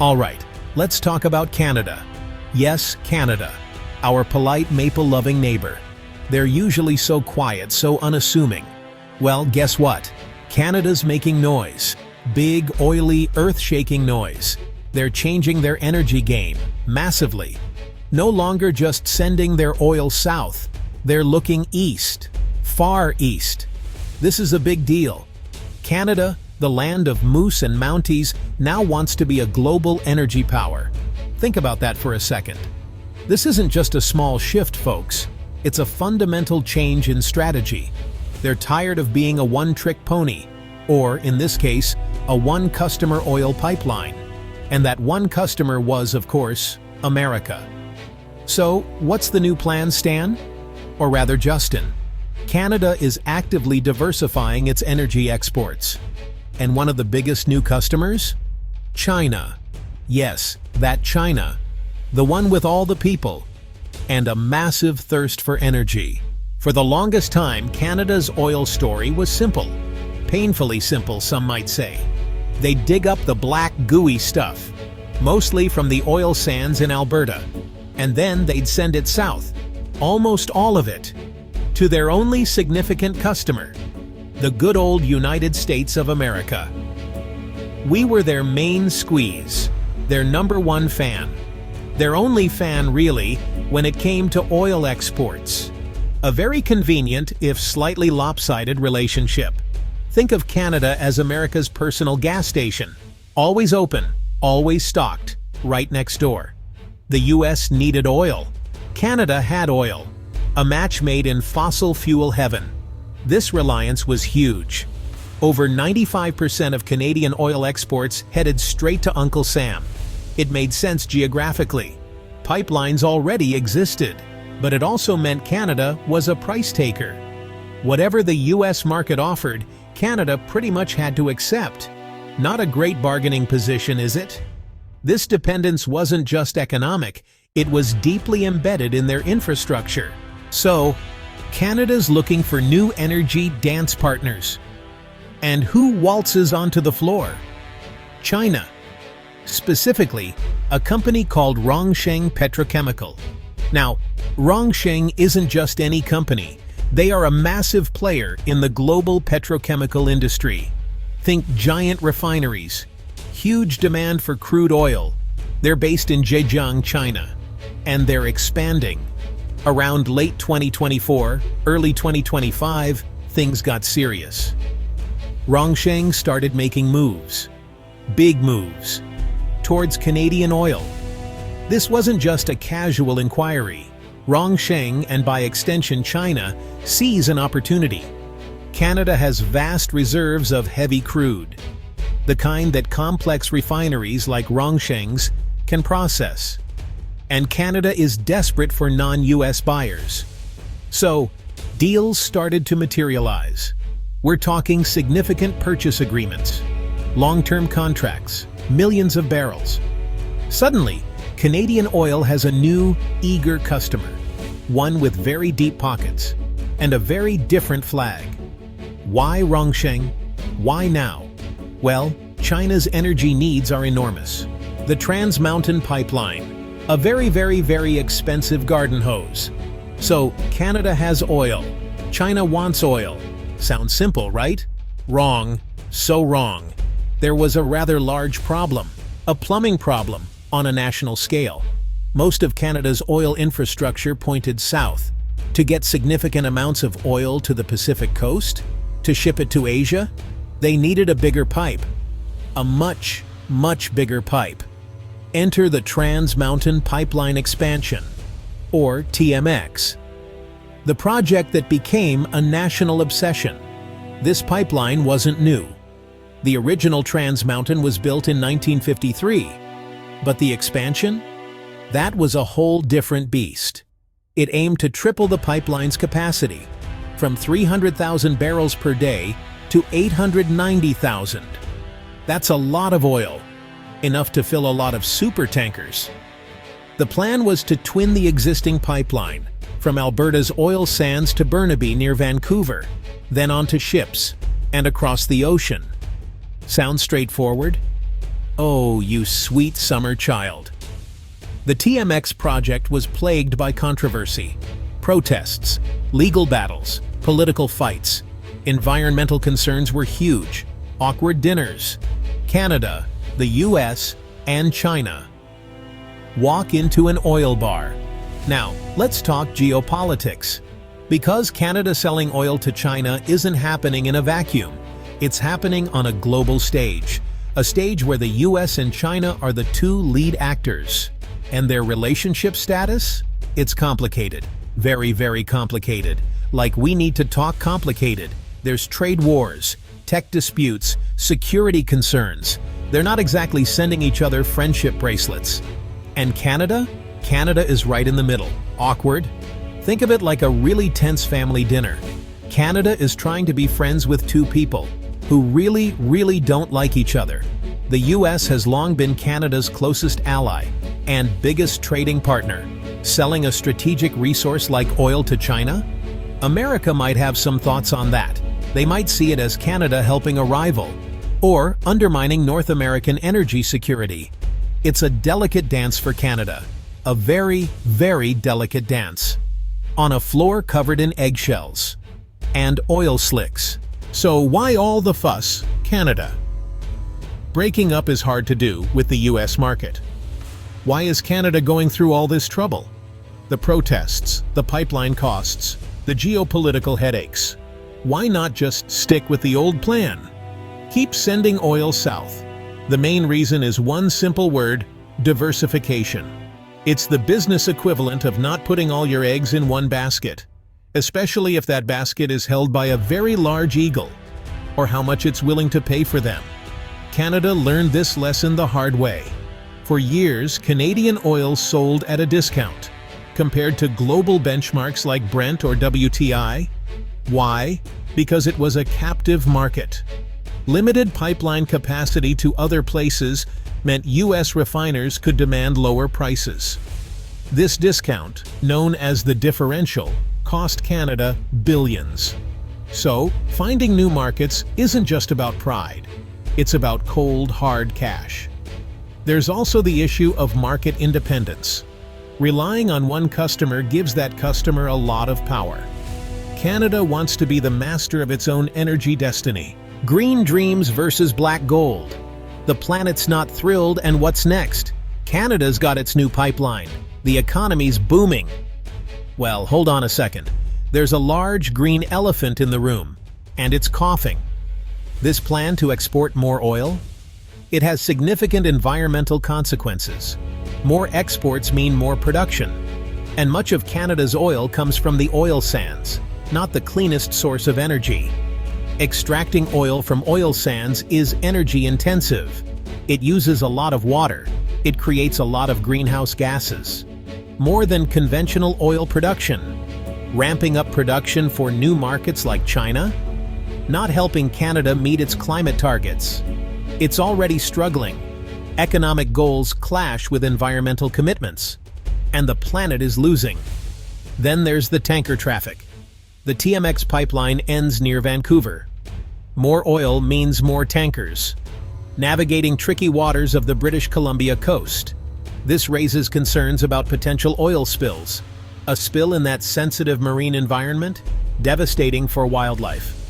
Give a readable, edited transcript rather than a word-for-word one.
Alright, let's talk about Canada. Yes, Canada. Our polite maple-loving neighbor. They're usually so quiet, so unassuming. Well, guess what? Canada's making noise. Big, oily, earth-shaking noise. They're changing their energy game, massively. No longer just sending their oil south. They're looking east. Far east. This is a big deal. Canada, the land of moose and mounties, now wants to be a global energy power. Think about that for a second. This isn't just a small shift, folks. It's a fundamental change in strategy. They're tired of being a one-trick pony, or, in this case, a one-customer oil pipeline. And that one customer was, of course, America. So, what's the new plan, Stan? Or rather, Justin? Canada is actively diversifying its energy exports. And one of the biggest new customers? China. Yes, that China. The one with all the people. And a massive thirst for energy. For the longest time, Canada's oil story was simple. Painfully simple, some might say. They'd dig up the black, gooey stuff, mostly from the oil sands in Alberta. And then they'd send it south, almost all of it, to their only significant customer, the good old United States of America. We were their main squeeze, their number one fan. Their only fan, really, when it came to oil exports. A very convenient, if slightly lopsided, relationship. Think of Canada as America's personal gas station. Always open, always stocked, right next door. The US needed oil. Canada had oil. A match made in fossil fuel heaven. This reliance was huge. Over 95% of Canadian oil exports headed straight to Uncle Sam. It made sense geographically. Pipelines already existed, but it also meant Canada was a price taker. Whatever the US market offered, Canada pretty much had to accept. Not a great bargaining position, is it? This dependence wasn't just economic, it was deeply embedded in their infrastructure. So, Canada's looking for new energy dance partners. And who waltzes onto the floor? China. Specifically, a company called Rongsheng Petrochemical. Now, Rongsheng isn't just any company. They are a massive player in the global petrochemical industry. Think giant refineries, huge demand for crude oil. They're based in Zhejiang, China, and they're expanding. Around late 2024, early 2025, things got serious. Rongsheng started making moves, big moves, towards Canadian oil. This wasn't just a casual inquiry. Rongsheng, and by extension China, sees an opportunity. Canada has vast reserves of heavy crude, the kind that complex refineries like Rongsheng's can process. And Canada is desperate for non-US buyers. So, deals started to materialize. We're talking significant purchase agreements, long-term contracts, millions of barrels. Suddenly, Canadian oil has a new, eager customer, one with very deep pockets, and a very different flag. Why Rongsheng? Why now? Well, China's energy needs are enormous. The Trans Mountain Pipeline, a very expensive garden hose. So, Canada has oil. China wants oil. Sounds simple, right? Wrong. So wrong. There was a rather large problem, a plumbing problem, on a national scale. Most of Canada's oil infrastructure pointed south. To get significant amounts of oil to the Pacific coast, to ship it to Asia, they needed a bigger pipe. A much bigger pipe. Enter the Trans Mountain Pipeline Expansion, or TMX. The project that became a national obsession. This pipeline wasn't new. The original Trans Mountain was built in 1953. But the expansion? That was a whole different beast. It aimed to triple the pipeline's capacity, from 300,000 barrels per day to 890,000. That's a lot of oil, enough to fill a lot of super tankers. The plan was to twin the existing pipeline, from Alberta's oil sands to Burnaby near Vancouver, then onto ships, and across the ocean. Sounds straightforward? Oh, you sweet summer child. The TMX project was plagued by controversy, protests, legal battles, political fights. Environmental concerns were huge, awkward dinners. Canada, the US, and China. Walk into an oil bar. Now, let's talk geopolitics. Because Canada selling oil to China isn't happening in a vacuum. It's happening on a global stage. A stage where the US and China are the two lead actors. And their relationship status? It's complicated. Very, very complicated. Like we need to talk complicated. There's trade wars, tech disputes, security concerns. They're not exactly sending each other friendship bracelets. And Canada? Canada is right in the middle. Awkward? Think of it like a really tense family dinner. Canada is trying to be friends with two people who really, really don't like each other. The US has long been Canada's closest ally and biggest trading partner. Selling a strategic resource like oil to China? America might have some thoughts on that. They might see it as Canada helping a rival or undermining North American energy security. It's a delicate dance for Canada. A very, very delicate dance. On a floor covered in eggshells and oil slicks. So why all the fuss, Canada? Breaking up is hard to do with the US market. Why is Canada going through all this trouble? The protests, the pipeline costs, the geopolitical headaches. Why not just stick with the old plan? Keep sending oil south. The main reason is one simple word: diversification. It's the business equivalent of not putting all your eggs in one basket, especially if that basket is held by a very large eagle, or how much it's willing to pay for them. Canada learned this lesson the hard way. For years, Canadian oil sold at a discount, compared to global benchmarks like Brent or WTI. Why? Because it was a captive market. Limited pipeline capacity to other places meant US refiners could demand lower prices. This discount, known as the differential, cost Canada billions. So, finding new markets isn't just about pride. It's about cold, hard cash. There's also the issue of market independence. Relying on one customer gives that customer a lot of power. Canada wants to be the master of its own energy destiny. Green dreams versus black gold. The planet's not thrilled, and what's next? Canada's got its new pipeline. The economy's booming. Well, hold on a second. There's a large green elephant in the room, and it's coughing. This plan to export more oil? It has significant environmental consequences. More exports mean more production. And much of Canada's oil comes from the oil sands, not the cleanest source of energy. Extracting oil from oil sands is energy intensive. It uses a lot of water. It creates a lot of greenhouse gases. More than conventional oil production. Ramping up production for new markets like China? Not helping Canada meet its climate targets. It's already struggling. Economic goals clash with environmental commitments. And the planet is losing. Then there's the tanker traffic. The TMX pipeline ends near Vancouver. More oil means more tankers. Navigating tricky waters of the British Columbia coast. This raises concerns about potential oil spills. A spill in that sensitive marine environment? Devastating for wildlife.